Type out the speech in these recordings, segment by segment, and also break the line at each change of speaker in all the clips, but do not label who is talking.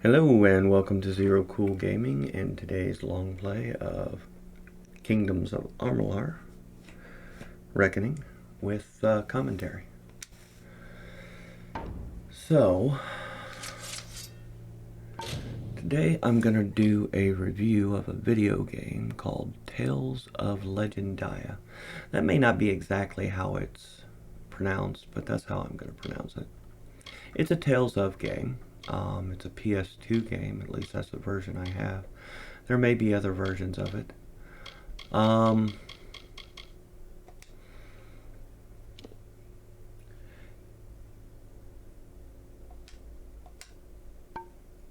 Hello and welcome to Zero Cool Gaming and today's long play of Kingdoms of Amalur Reckoning with commentary. So, today I'm going to do a review of a video game called Tales of Legendia. That may not be exactly how it's pronounced, but that's how I'm going to pronounce it. It's a Tales of game. It's a PS2 game, at least that's the version I have. There may be other versions of it.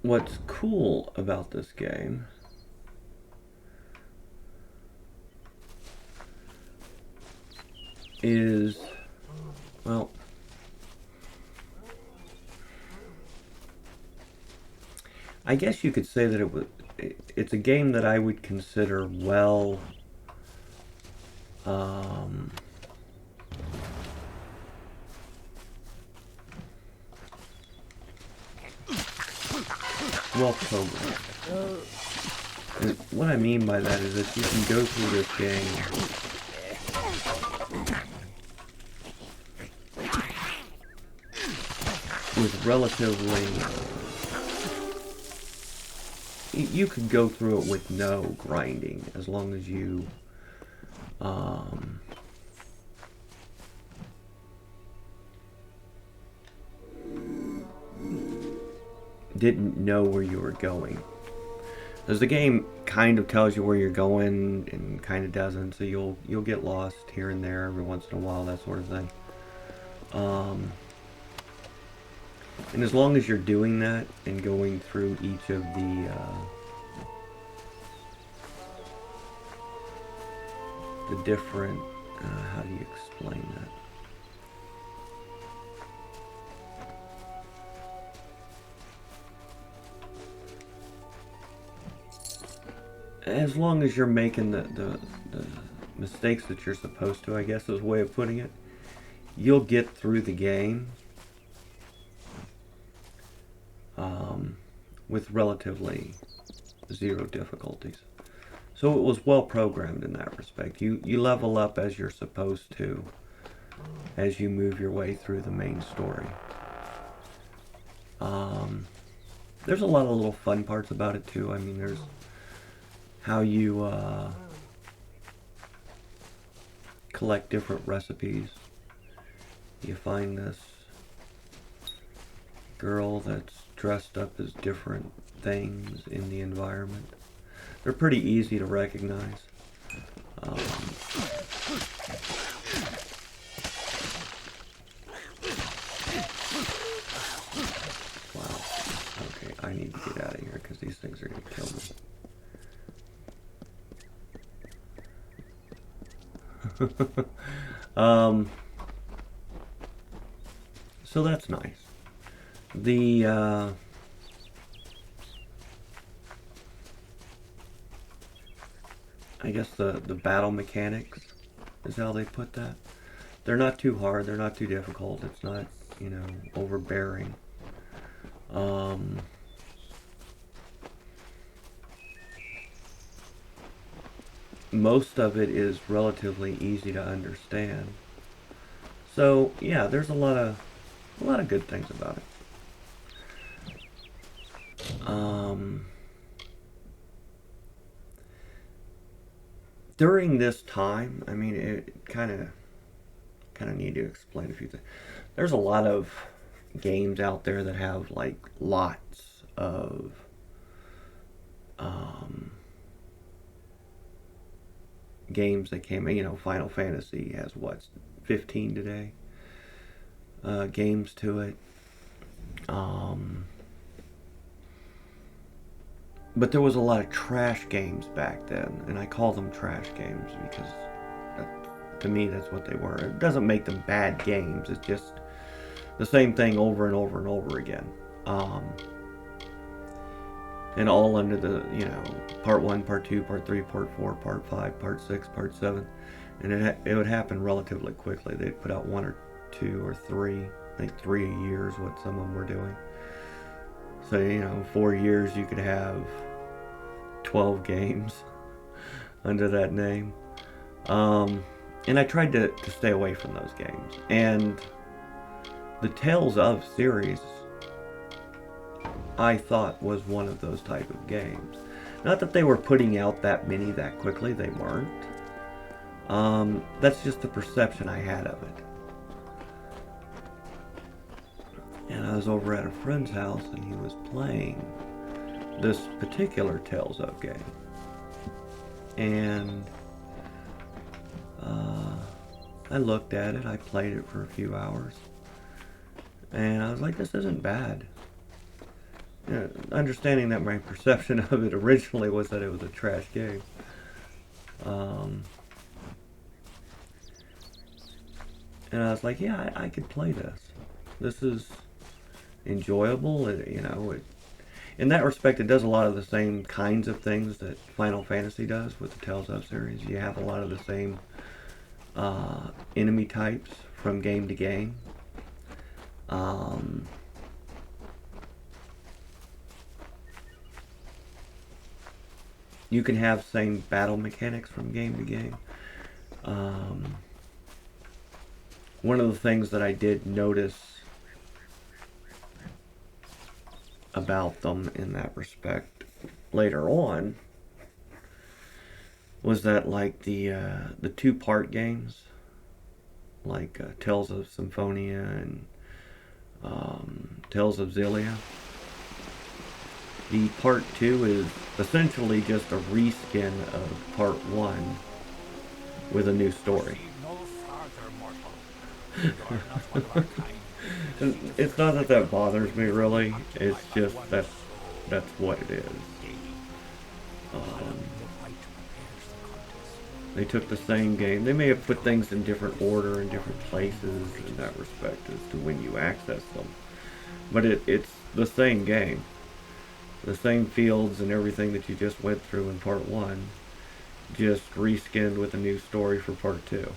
What's cool about this game is, well, I guess you could say that it's a game that I would consider well programmed. And what I mean by that is that you can go through this game with relatively, you could go through it with no grinding as long as you didn't know where you were going. As the game kind of tells you where you're going and kind of doesn't, so you'll get lost here and there every once in a while, that sort of thing. And as long as you're doing that and going through each of the different, how do you explain that? As long as you're making the mistakes that you're supposed to, I guess is a way of putting it, you'll get through the game with relatively zero difficulties. So it was well programmed in that respect. You level up as you're supposed to as you move your way through the main story. There's a lot of little fun parts about it too. I mean, there's how you collect different recipes. You find this girl that's dressed up as different things in the environment. They're pretty easy to recognize. Wow. Okay, I need to get out of here because these things are going to kill me. So that's nice. The I guess the battle mechanics is how they put that. They're not too hard, they're not too difficult, it's not, you know, overbearing. Most of it is relatively easy to understand. So yeah, there's a lot of good things about it. During this time, I mean, it kind of need to explain a few things. There's a lot of games out there that have like lots of games that came, you know, Final Fantasy has what, 15 today games to it. But there was a lot of trash games back then, and I call them trash games because to me that's what they were. It doesn't make them bad games, it's just the same thing over and over and over again. And all under the, you know, part 1, part 2, part 3, part 4, part 5, part 6, part 7. And it would happen relatively quickly. They'd put out 1 or 2 or 3, I think 3 a year is what some of them were doing. So, you know, 4 years you could have 12 games under that name. And I tried to stay away from those games. And the Tales of series, I thought, was one of those type of games. Not that they were putting out that many that quickly, they weren't. That's just the perception I had of it. And I was over at a friend's house and he was playing this particular Tales of game. And I looked at it, I played it for a few hours, and I was like, this isn't bad. You know, understanding that my perception of it originally was that it was a trash game. And I was like, yeah, I could play this. This is enjoyable. You know, in that respect, it does a lot of the same kinds of things that Final Fantasy does with the Tales of series. You have a lot of the same enemy types from game to game. You can have same battle mechanics from game to game. One of the things that I did notice about them in that respect later on was that, like, the 2-part games, like Tales of Symphonia and Tales of Xillia, the part 2 is essentially just a reskin of part 1 with a new story. It's not that that bothers me, really. It's just that's what it is. They took the same game. They may have put things in different order in different places in that respect as to when you access them. But it's the same game. The same fields and everything that you just went through in part 1, just reskinned with a new story for part 2.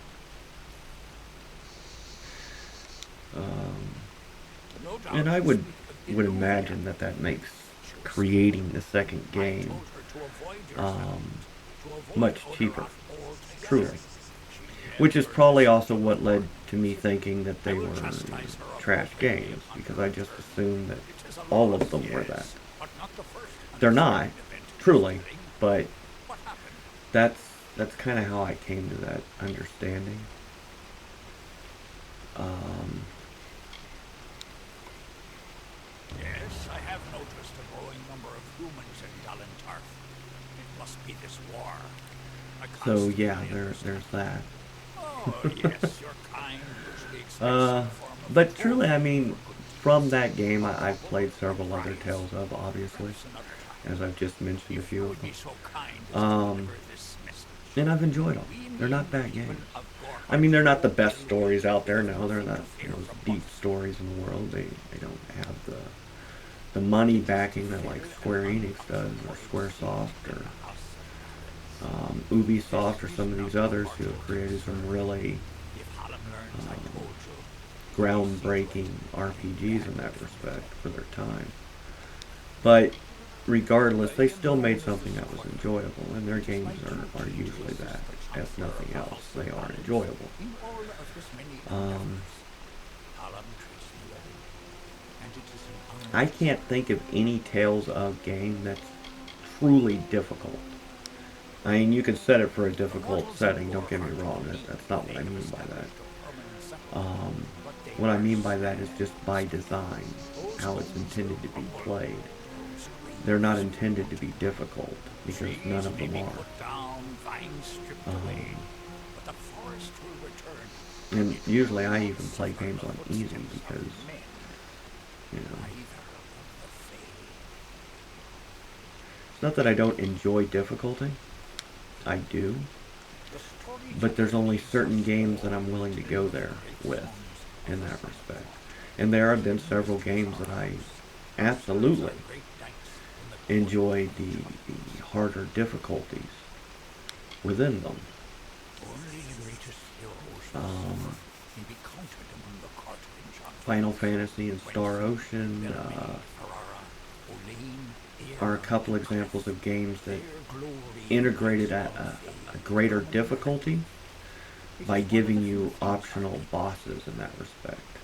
And I would imagine that makes creating the second game much cheaper, truly. Which is probably also what led to me thinking that they were trash games, because I just assumed that all of them were that. They're not, truly, but that's kind of how I came to that understanding.
Yes, I have noticed a growing number of humans in Galantarth. It must be this war.
So yeah, there's that.
Oh, yes, your kind usually expects some form of
but truly, I mean, from that game, I've played several other Tales of, obviously, as I've just mentioned a few of them. And I've enjoyed them. They're not bad games. I mean, they're not the best stories out there. No, they're not, you know, deep stories in the world. They don't have the money backing that, like, Square Enix does, or Squaresoft, or Ubisoft, or some of these others who have created some really groundbreaking RPGs in that respect for their time. But regardless, they still made something that was enjoyable, and their games are usually that. If nothing else, they are enjoyable. I can't think of any Tales of game that's truly difficult. I mean, you can set it for a difficult setting, don't get me wrong, that's not what I mean by that. What I mean by that is just by design, how it's intended to be played. They're not intended to be difficult, because none of them are. And usually I even play games on easy because, you know, it's not that I don't enjoy difficulty. I do. But there's only certain games that I'm willing to go there with in that respect. And there have been several games that I absolutely enjoy the harder difficulties within them. Final Fantasy and Star Ocean, are a couple examples of games that
Their glory
integrated
lies
a greater
above the
difficulty
It
by
is one of the
giving
few
you
things,
optional
Harry.
bosses in that respect.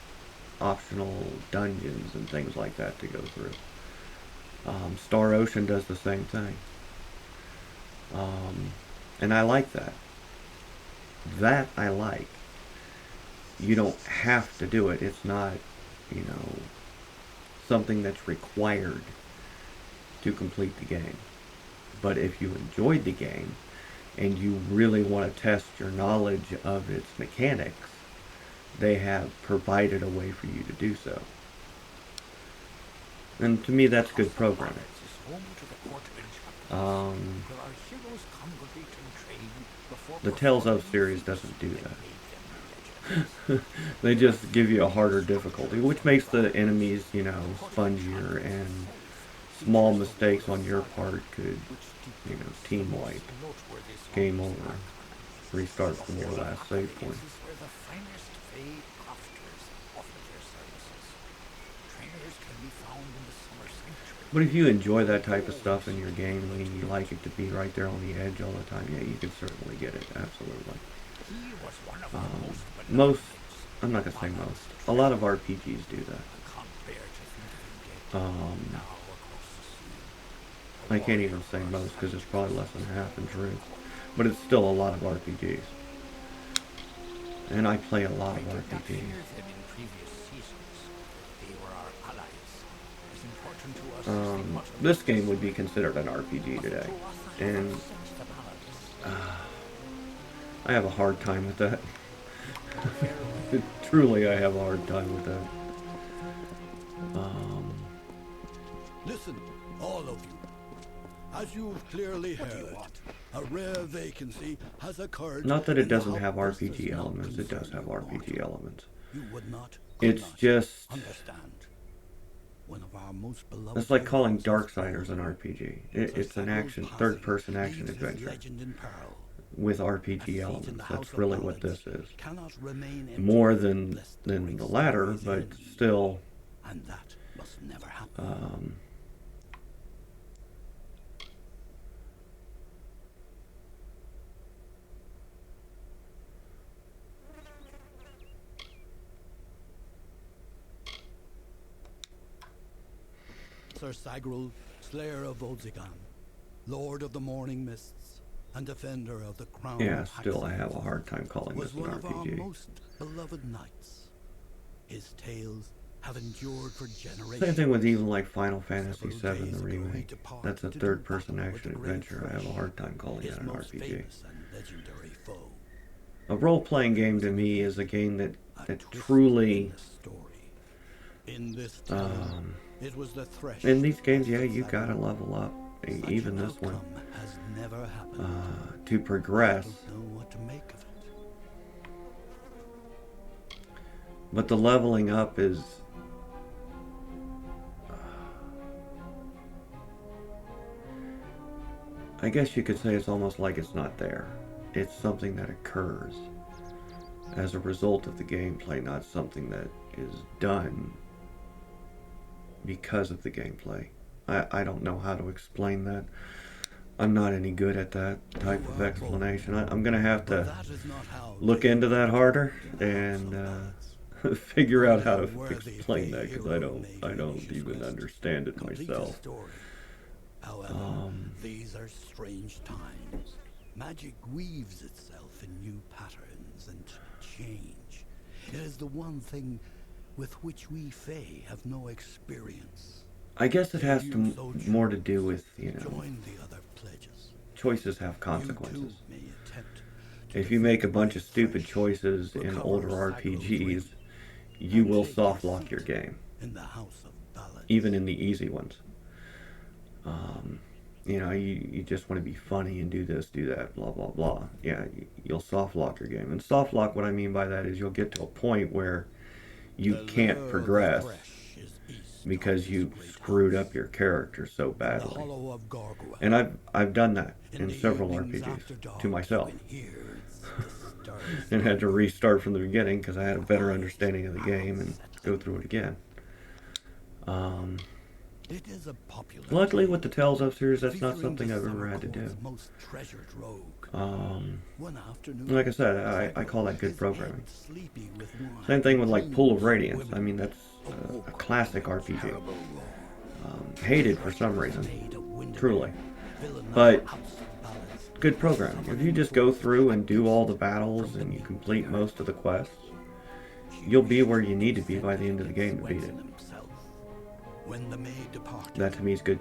Optional dungeons and things like that to go through. Star Ocean does the same thing. And I like that. That I like. You don't have to do it. It's not, you know, something that's required to complete the game. But if you enjoyed the game and you really want to test your knowledge of its mechanics, they have provided a way for you to do so. And to me,
The
that's
House
good
of
programming.
Balance is home to the quarter-inch chapters,
Um,
where our heroes congregate and train before
the Tales of
performing
series
feats
doesn't do
that
that.
make them legends.
They
Their
just give you a
fiery
harder
struggles
difficulty, which
for
makes the
prize.
enemies, you know,
The quarter-inch
spongier,
Chronicles
and
itself
small
features the
mistakes
Word of
on your
Saga,
part could,
which
you know,
depicts the
team
most
wipe,
noteworthy
game
songs in
over,
Arcana.
restart
The
from your
Hall of
last save point.
Accolades is where the finest Fey crafters offer their services. Trainers can be found in the Summer Sanctuary,
But if you enjoy
where
that type of
gold
stuff
is
in your game, I mean, you like it to be right there on the edge all the time, yeah, you can certainly get it, absolutely.
He was one of our most beloved
Most,
knights,
I'm not
a
going to say most,
balanced
a lot of
treasure.
RPGs do that.
I can't bear to think of him dead,
Um,
now across the sea. A
I can't
warrior
even say
for our
most because it's
savage
probably less than
customs,
half in truth.
a warrior
But
for
it's still a lot of RPGs. And I play a lot
I
of
did not
RPGs.
fear them in previous seasons. They were our allies, as important to us as the autumn
This game
leaves.
would be considered an RPG
But the
today.
Tuatha have
And
upset the balance.
I have a hard time with that.
Farewell.
Truly, I have a hard time with that.
Listen, all of you. As you've clearly
What do you
heard,
want?
a rare vacancy has occurred
Not that it
in the
doesn't
house
have
that does
RPG
not
elements, it does
concern
have
you,
RPG
mortal.
elements.
You would not, could
It's
not
just,
understand. One of our most beloved
it's like calling
heroes was
Darksiders an
born.
RPG.
Sir
It's an
Sagro's
action,
passing
third-person action
leaves his
adventure
legend in peril.
with
A
RPG
seat in
elements.
the
That's
House of
really what
Ballads
this is.
cannot remain empty,
More than
lest
the
great
latter,
stories
but
end.
still,
And that must never happen. Sir Sagrul, Slayer of Volzigan, Lord of the Morning Mists, and Defender of the Crown
yeah,
of
still I have a
Haxorus,
hard time calling
was
this an
one of our
RPG.
most beloved knights. His tales have endured for generations.
Same thing with even like Final Fantasy
Several
VII,
days
the
ago, he
remake.
departed
That's a
to do
third-person
battle with
action
the Great
adventure. I have a
Thresh,
hard time calling
his
it an
most
RPG.
famous and legendary foe.
A role-playing game to me is a game that
A twist in
truly,
the story. In this telling, it was the Thresh.
in these games,
that
yeah,
set
you gotta
Sagrul.
level up,
Such
even
an
this one,
outcome has never happened.
to
I
progress.
don't know what to make of it.
But the leveling up is, I guess you could say it's almost like it's not there. It's something that occurs as a result of the gameplay, not something that is done because of the gameplay. I don't know how to explain that. I'm not any good at that type
You
of
are
explanation.
bold,
I'm gonna have
but
to
that is not how
look
they
into that harder
in the House of
and
Ballads.
figure out
Only
how
a
to
worthy
explain
Fey
that because
hero may
I don't
finish his
even
quest,
understand it
complete his
myself.
story. However, these are strange times. Magic weaves itself in new patterns and change. It is the one thing with which we Fey have no experience.
I guess it has
You
to
so
more to
choose,
do with, you know,
join the other pledges.
choices have
You
consequences.
too may attempt to
If you
defeat
make a
the
bunch
great
of stupid
Thresh,
choices in
recover
older
Sagrul's ring,
RPGs, you
and
will
take
soft
your
lock your
seat
game,
in the House of Ballads.
even in the easy ones. You know, you just want to be funny and do this, do that, blah, blah, blah. Yeah, you'll soft lock your game. And soft lock, what I mean by that is you'll get to a point where you
The
can't
lair of the
progress
Thresh is east
because
of this
you
great
screwed
house,
up your character so
in the
badly.
hollow of Gargoyle.
And I've done that
In
in
the
several
evenings after
RPGs
dark,
to
you
myself.
can hear the stirring
And had to
thunder.
restart from the beginning because I had a better
Eyes
understanding of the game and
settling.
go through it again.
It is a popular
Luckily,
game,
with the Tales of series, that's not
featuring
something
the
I've ever
Summer
had to do.
Court's most treasured rogue. One afternoon,
Like I said, I call that good
his
programming.
head sleepy with wine,
Same thing with like Pool of
dreams
Radiance. I
women
mean, that's
awoke
a classic
with
RPG.
terrible roar.
Hated for some reason,
Made of Windermere,
truly.
villain of
But
House of Ballads,
good programming. If you just go through and do all the battles and you complete most of the quests, you'll be where you need to be by the end of the game to beat it.
When the maid departed,
That to me is good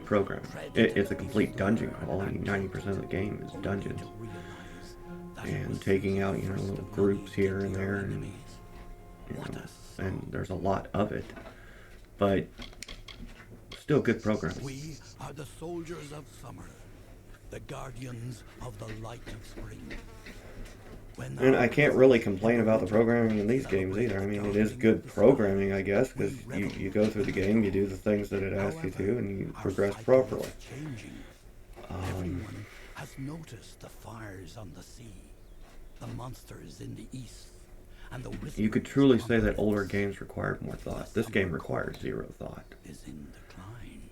programming. It's a complete dungeon crawl. I mean, 90% of the game is dungeons. And taking out, little groups here and there, and, and there's a lot of it. But still good programming.
we are the soldiers of summer, the guardians of the light of spring.
And I can't really complain about the programming in these games either. I mean, it is good programming, I guess, because you go through the game, you do the things that it asks you to, and you progress properly.
Everyone has noticed the fires on the sea, the monsters in the east, and the
You could truly say that older games required more thought. This game requires zero thought.
is in decline.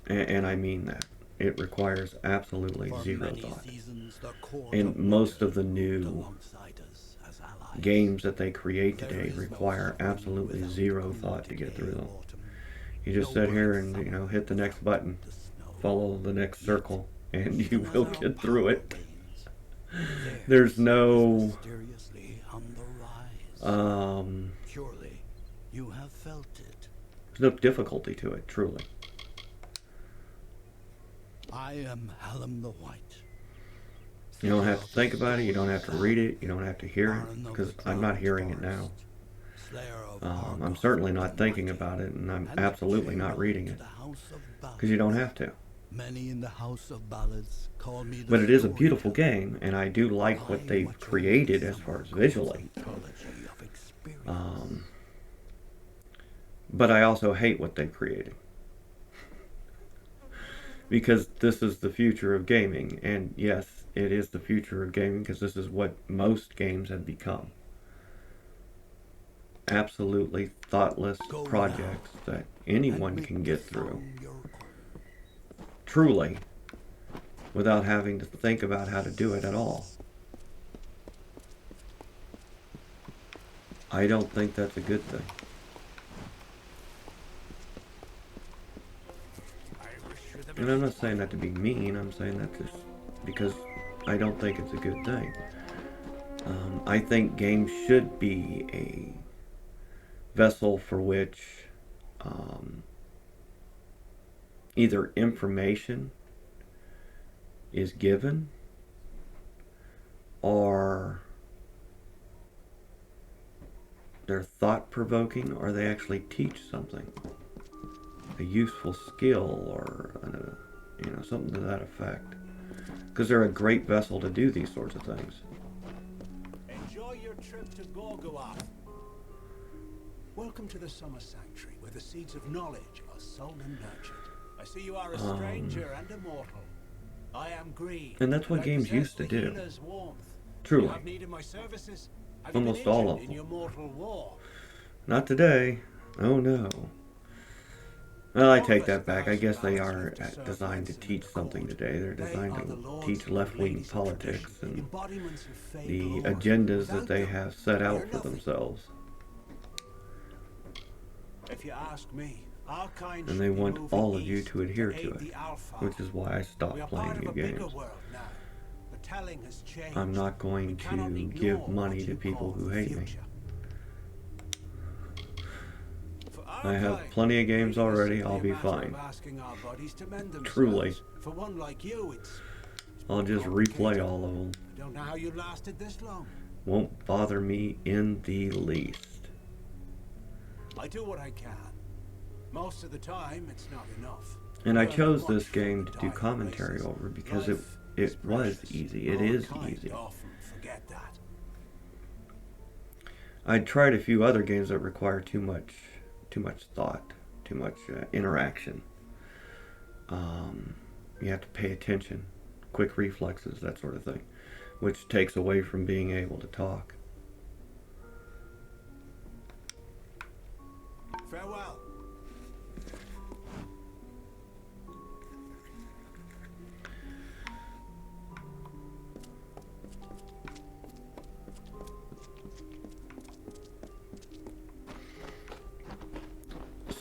And I mean that. It requires absolutely
For
zero
many
thought.
seasons, the court
And
of
most of the
Winter
new
alongside us as allies.
games that they create
There
today
is no
require
spring
absolutely
without
zero
a
thought to get
day
through
of
them.
autumn.
You just
No
sit here
bright
and,
summer
hit the next button,
the snow.
follow the next circle, and you
Even as
will
our
get through
power
it.
wanes,
There's
theirs
no,
is mysteriously on the rise. Surely you have felt it.
there's no difficulty to it, truly.
I am Hallam the White.
You don't have to think about it, you don't have to read it, you don't have to hear it,
Baron of
because
the
I'm not
Cloud
hearing it now.
Forest, slayer of
I'm
Argos
certainly
the
not thinking
mighty,
about it, and I'm
and
absolutely not
Charon
reading
to
it,
the House of
because you don't have to.
Many in the House of Ballads call me the
But it is a beautiful
storyteller.
game, and I do like what
I
they've
watch over
created
the
as far
summer
as
gods'
visually.
anthology of experience.
But I also hate what they've created. Because this is the future of gaming, and yes, it is the future of gaming because this is what most games have become. Absolutely thoughtless
Go
projects
now,
that anyone
and
can
make
get
the
through,
song your own.
truly, without having to think about how to do it at all. I don't think that's a good thing. And I'm not saying that to be mean, I'm saying that just because I don't think it's a good thing. I think games should be a vessel for which either information is given or they're thought-provoking or they actually teach something. A useful skill or something to that effect, because they're a great vessel to do these sorts of things.
Enjoy your trip to KoA. Welcome to the Summer Sanctuary, where the seeds of knowledge are sown and nurtured. I see you are a stranger and immortal. I am Green,
And that's what
I
games
possess
used to
the
do.
healer's warmth.
Truly.
You have need of my services? Have you been
Almost all
injured
of
in
them.
your mortal war?
Not today. Oh no. Well, I
All
take
of us
that back. I
House of
guess they
Ballads
are
live to serve
designed to
Ransom
teach
and
something
Court.
today. They're
They
designed
are the
to
lords
teach
and
left-wing
ladies of
politics
tradition,
and
embodiments of fate
the
galore.
agendas that
Without
they
them,
have set out
you're
for
nothing.
themselves.
If you ask me, our kind
And
should
they
be
want
moving
all of you
east
to adhere to
aid
it,
the Alpha.
which is why I
We
stopped
are
playing
part of
new
a bigger
games.
world now. The telling has changed.
I'm not going
We cannot
to
ignore
give money
what
to
you
people
call
who
the
hate me.
future. For our
I have
kind,
plenty of games
leading is
already,
simply
I'll
a
be
matter
fine.
of asking our bodies to mend themselves.
Truly.
For one like you, it's
I'll just replay all of them.
I don't know how you lasted this long.
Won't bother me in the least.
I do what I can. Most of the time, it's not enough.
And I
Learn
chose
much
this
from
game
the
to do
dying
commentary
races.
over because it
Life is
was
precious.
easy. It
Our
is
kind
easy.
often forget that.
I'd tried a few other games that require too much thought, too much interaction. You have to pay attention, quick reflexes, that sort of thing, which takes away from being able to talk.
Farewell.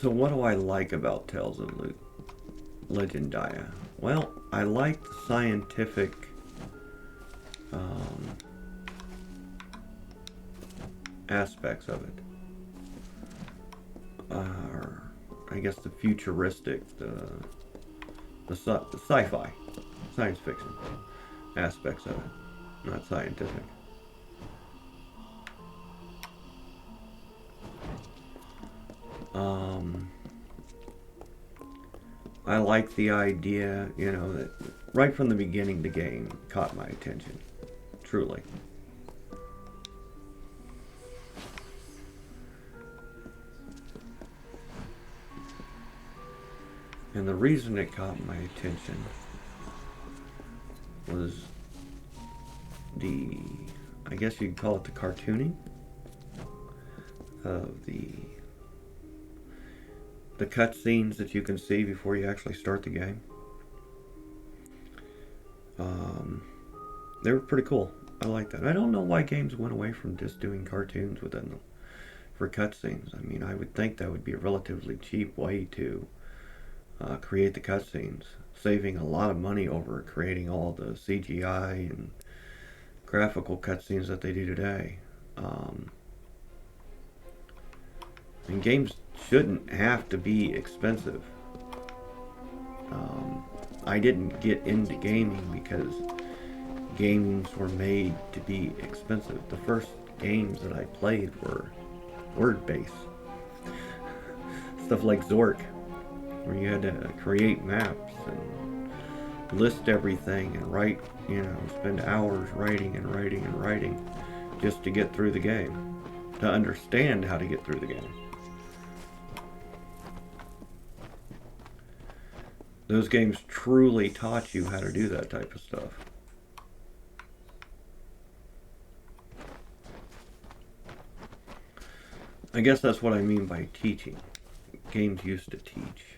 So what do I like about Tales of Legendia? Well, I like the scientific aspects of it. I guess the futuristic, the sci-fi, science fiction aspects of it, not scientific. I like the idea, you know, that right from the beginning the game caught my attention, truly. And the reason it caught my attention was I guess you'd call it the cartooning of the cutscenes that you can see before you actually start the game. They were pretty cool. I like that. I don't know why games went away from just doing cartoons within them for cutscenes. I mean, I would think that would be a relatively cheap way to create the cutscenes, saving a lot of money over creating all the CGI and graphical cutscenes that they do today. And games shouldn't have to be expensive. I didn't get into gaming because games were made to be expensive. The first games that I played were word-based. Stuff like Zork, where you had to create maps and list everything and write, you know, spend hours writing and writing and writing just to get through the game, to understand how to get through the game. Those games truly taught you how to do that type of stuff. I guess that's what I mean by teaching. Games used to teach.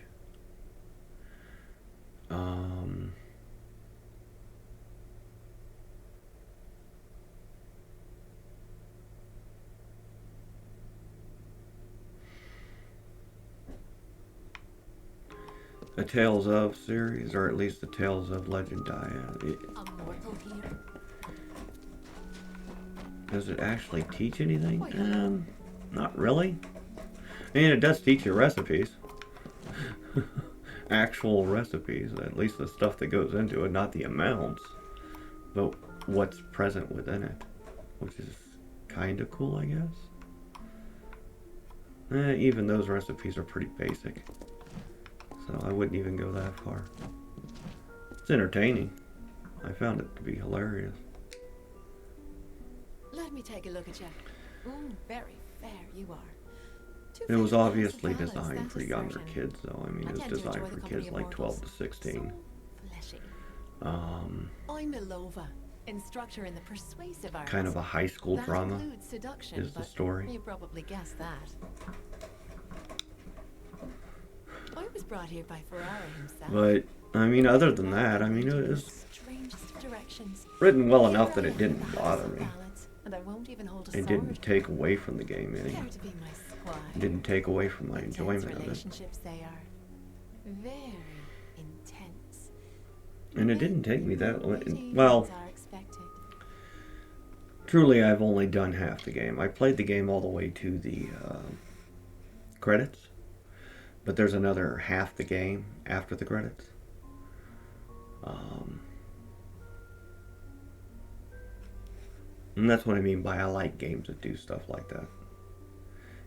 The Tales of series, or at least the Tales of Legendia. Does it actually teach anything? Not really. I mean, it does teach you recipes. Actual recipes, at least the stuff that goes into it, not the amounts, but what's present within it, which is kind of cool, I guess. Even those recipes are pretty basic, so I wouldn't even go that far. It's entertaining. I found it to be hilarious.
Let me take a look at you. Very fair you are.
It was obviously designed for younger kids, though. I mean, it was designed for kids like 12 to 16.
I'm Milova, instructor in the persuasive arts.
Kind of a high school
that
drama
seduction,
is the story.
You probably guessed that. I was brought here by Ferrari himself.
But, I mean, other than that, I mean, it was
directions.
written well enough that it didn't bother me.
And I won't even hold a
It didn't take away from the game any.
Care to be my squad.
It didn't take away from my enjoyment of it.
Relationships they are. Very intense.
And it didn't take me that long. Well, truly, I've only done half the game. I played the game all the way to the credits, but there's another half the game after the credits. And that's what I mean by I like games that do stuff like that.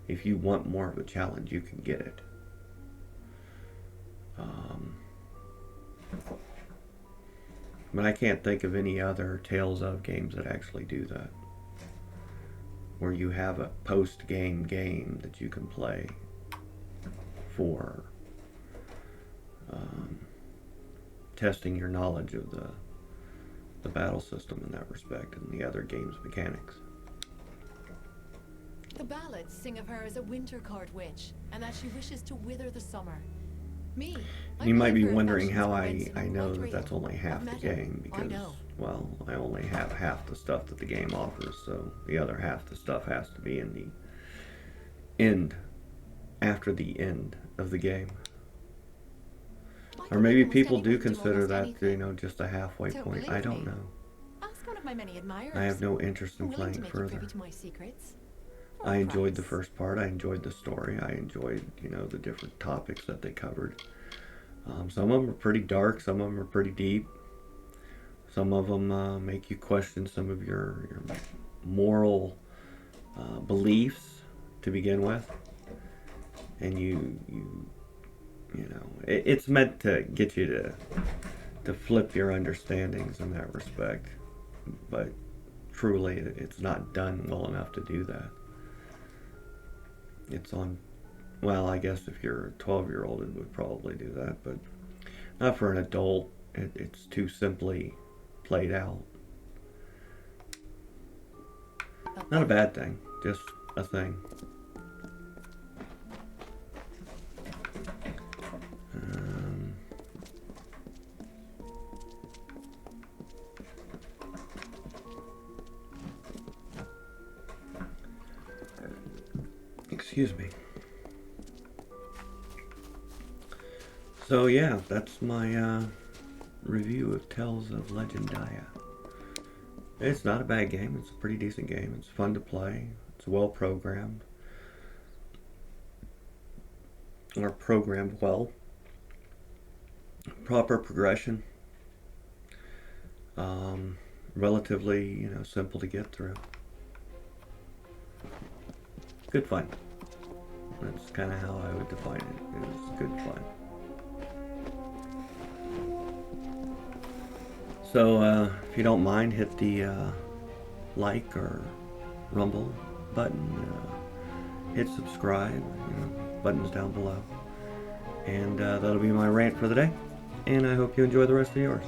If you want more of a challenge, you can get it. But I can't think of any other Tales of games that actually do that. Where you have a post-game game that you can play for testing your knowledge of the battle system in that respect and the other game's mechanics.
The ballads sing of her as a winter court witch, and that she wishes to wither the summer. Me,
you might be wondering how I know that that's only half the game, because, well, I only have half the stuff that the game offers, so the other half the stuff has to be in the end, after the end of the game.
I
Or
can
maybe
make almost
people
any
do
point to
consider
almost
that,
anything.
you know, just a halfway
Don't
point. I
believe
don't
me?
know.
Ask one of my many admirers.
I have no interest in
I'm willing
playing
to make you
further.
privy to my secrets. For
I
a
enjoyed the
price.
first part. I enjoyed the story. I enjoyed, you know, the different topics that they covered. Some of them are pretty dark. Some of them are pretty deep. Some of them make you question some of your moral beliefs to begin with. And you know, it's meant to get you to flip your understandings in that respect. But truly, it's not done well enough to do that. It's on, well, I guess if you're a 12-year-old, it would probably do that, but not for an adult. It's too simply played out. Not a bad thing, just a thing. Excuse me. So yeah, that's my review of Tales of Legendaya. It's not a bad game. It's a pretty decent game. It's fun to play. It's well programmed. Or programmed well. Proper progression. Relatively, you know, simple to get through. Good fun. That's kind of how I would define it. It was good fun. So, if you don't mind, hit the like or rumble button. Hit subscribe. You know, buttons down below. And that'll be my rant for the day. And I hope you enjoy the rest of yours.